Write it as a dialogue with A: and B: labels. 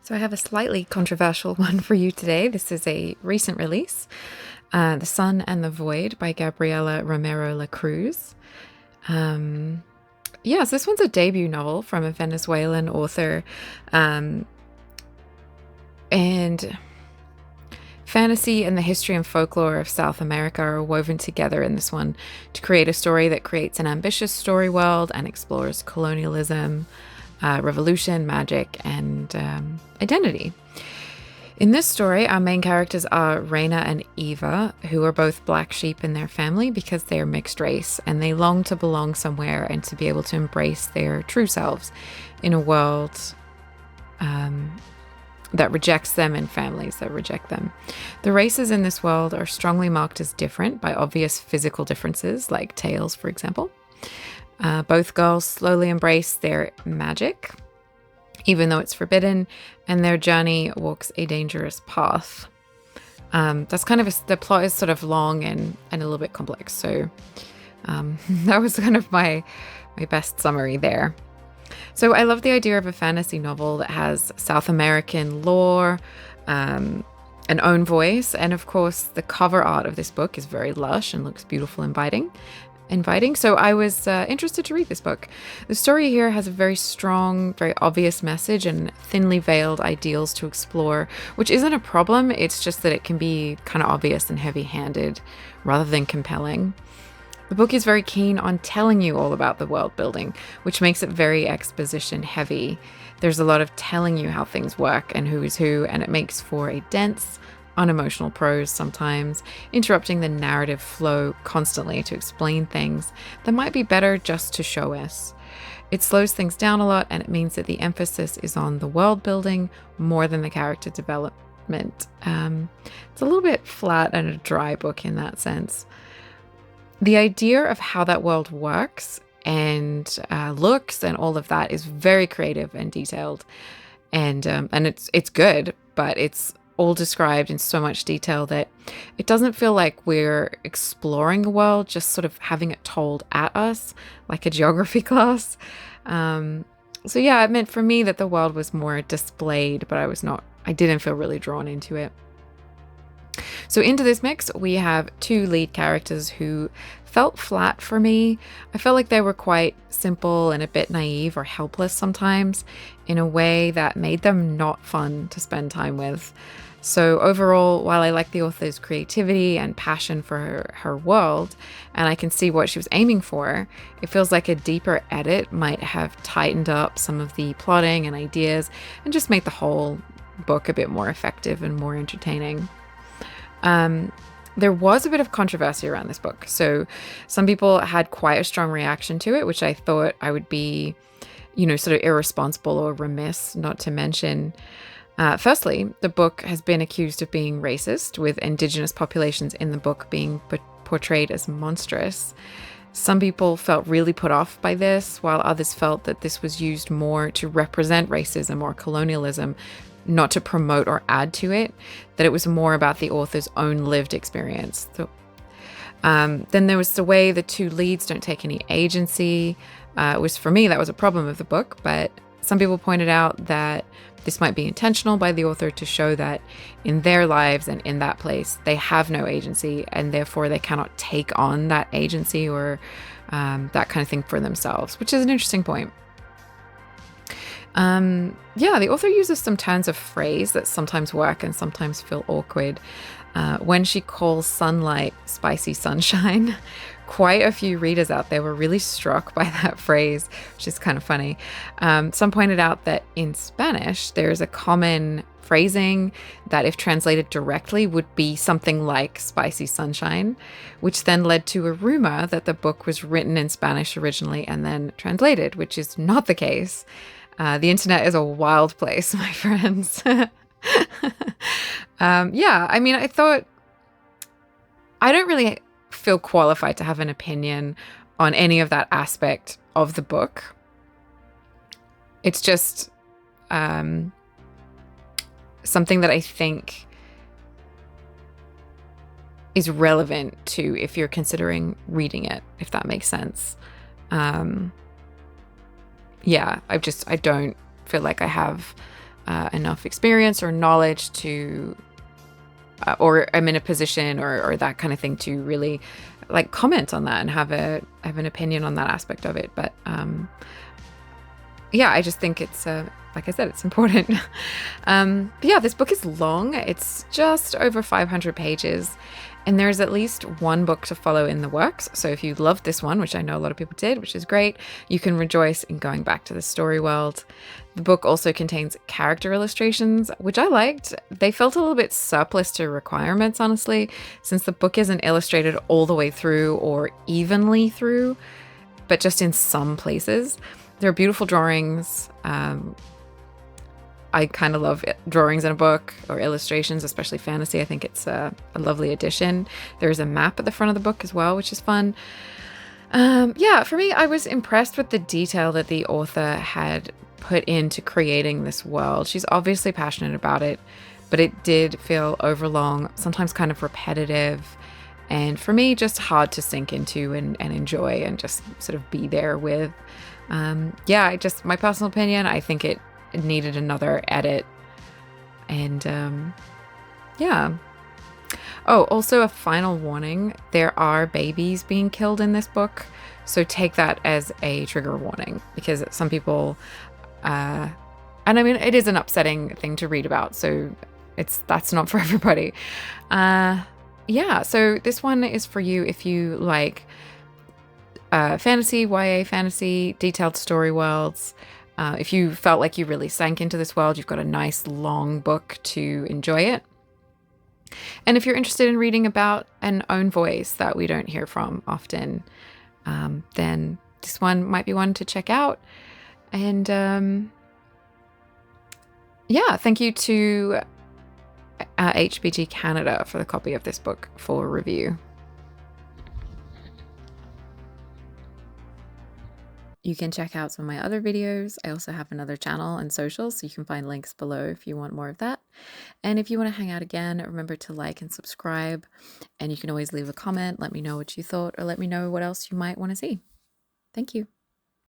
A: So I have a slightly controversial one for you today. This is a recent release, The Sun and the Void by Gabriela Romero Lacruz. So this one's a debut novel from a Venezuelan author. And fantasy and the history and folklore of South America are woven together in this one to create a story that creates an ambitious story world and explores colonialism, revolution, magic, and identity. In this story, our main characters are Reina and Eva, who are both black sheep in their family because they're mixed race and they long to belong somewhere and to be able to embrace their true selves in a world that rejects them and families that reject them. The races in this world are strongly marked as different by obvious physical differences, like tails, for example. Both girls slowly embrace their magic, even though it's forbidden, and their journey walks a dangerous path. That's kind of the plot is sort of long and a little bit complex. So that was kind of my best summary there. So I love the idea of a fantasy novel that has South American lore, an own voice, and of course the cover art of this book is very lush and looks beautiful and inviting. So I was interested to read this book. The story here has a very strong, very obvious message and thinly veiled ideals to explore, which isn't a problem. It's just that it can be kind of obvious and heavy-handed rather than compelling. The book is very keen on telling you all about the world building, which makes it very exposition heavy. There's a lot of telling you how things work and who is who, and it makes for a dense, unemotional prose sometimes, interrupting the narrative flow constantly to explain things that might be better just to show us. It slows things down a lot, and it means that the emphasis is on the world building more than the character development. It's a little bit flat and a dry book in that sense. The idea of how that world works and looks and all of that is very creative and detailed, and it's good, but it's all described in so much detail that it doesn't feel like we're exploring the world, just sort of having it told at us like a geography class. It meant for me that the world was more displayed, but I didn't feel really drawn into it. So into this mix, we have two lead characters who felt flat for me. I felt like they were quite simple and a bit naive or helpless sometimes in a way that made them not fun to spend time with. So overall, while I like the author's creativity and passion for her world, and I can see what she was aiming for, it feels like a deeper edit might have tightened up some of the plotting and ideas and just made the whole book a bit more effective and more entertaining. There was a bit of controversy around this book. So some people had quite a strong reaction to it, which I thought I would be, sort of irresponsible or remiss not to mention. Firstly, the book has been accused of being racist, with Indigenous populations in the book being portrayed as monstrous. Some people felt really put off by this, while others felt that this was used more to represent racism or colonialism, not to promote or add to it, that it was more about the author's own lived experience. Then there was the way the two leads don't take any agency. For me, that was a problem of the book, but some people pointed out that this might be intentional by the author to show that in their lives and in that place, they have no agency, and therefore they cannot take on that agency or that kind of thing for themselves, which is an interesting point. The author uses some turns of phrase that sometimes work and sometimes feel awkward. When she calls sunlight spicy sunshine, quite a few readers out there were really struck by that phrase, which is kind of funny. Some pointed out that in Spanish, there is a common phrasing that, if translated directly, would be something like spicy sunshine, which then led to a rumor that the book was written in Spanish originally and then translated, which is not the case. The internet is a wild place, my friends. I thought I don't really feel qualified to have an opinion on any of that aspect of the book. It's just something that I think is relevant to if you're considering reading it, if that makes sense. I don't feel like I have enough experience or knowledge to, or I'm in a position or that kind of thing to really like comment on that and have an opinion on that aspect of it. But yeah, I just think it's like I said, it's important. But yeah, this book is long. It's just over 500 pages. And there's at least one book to follow in the works. So if you loved this one, which I know a lot of people did, which is great, you can rejoice in going back to the story world. The book also contains character illustrations, which I liked. They felt a little bit surplus to requirements, honestly, since the book isn't illustrated all the way through or evenly through, but just in some places. There are beautiful drawings. I kind of love drawings in a book or illustrations, especially fantasy. I think it's a lovely addition. There's a map at the front of the book as well, which is fun. Yeah, for me, I was impressed with the detail that the author had put into creating this world. She's obviously passionate about it, but it did feel overlong, sometimes kind of repetitive, and for me, just hard to sink into and enjoy and just sort of be there with. Yeah, my personal opinion, I think it needed another edit. And yeah. Oh, also a final warning. There are babies being killed in this book. So take that as a trigger warning, because some people, and I mean, it is an upsetting thing to read about. So that's not for everybody. Yeah, so this one is for you if you like fantasy, YA fantasy, detailed story worlds. If you felt like you really sank into this world, you've got a nice long book to enjoy it. And if you're interested in reading about an own voice that we don't hear from often, then this one might be one to check out. And yeah, thank you to HBG Canada for the copy of this book for review. You can check out some of my other videos. I also have another channel and socials, so you can find links below if you want more of that. And if you want to hang out again, remember to like and subscribe. And you can always leave a comment, let me know what you thought, or let me know what else you might want to see. Thank you.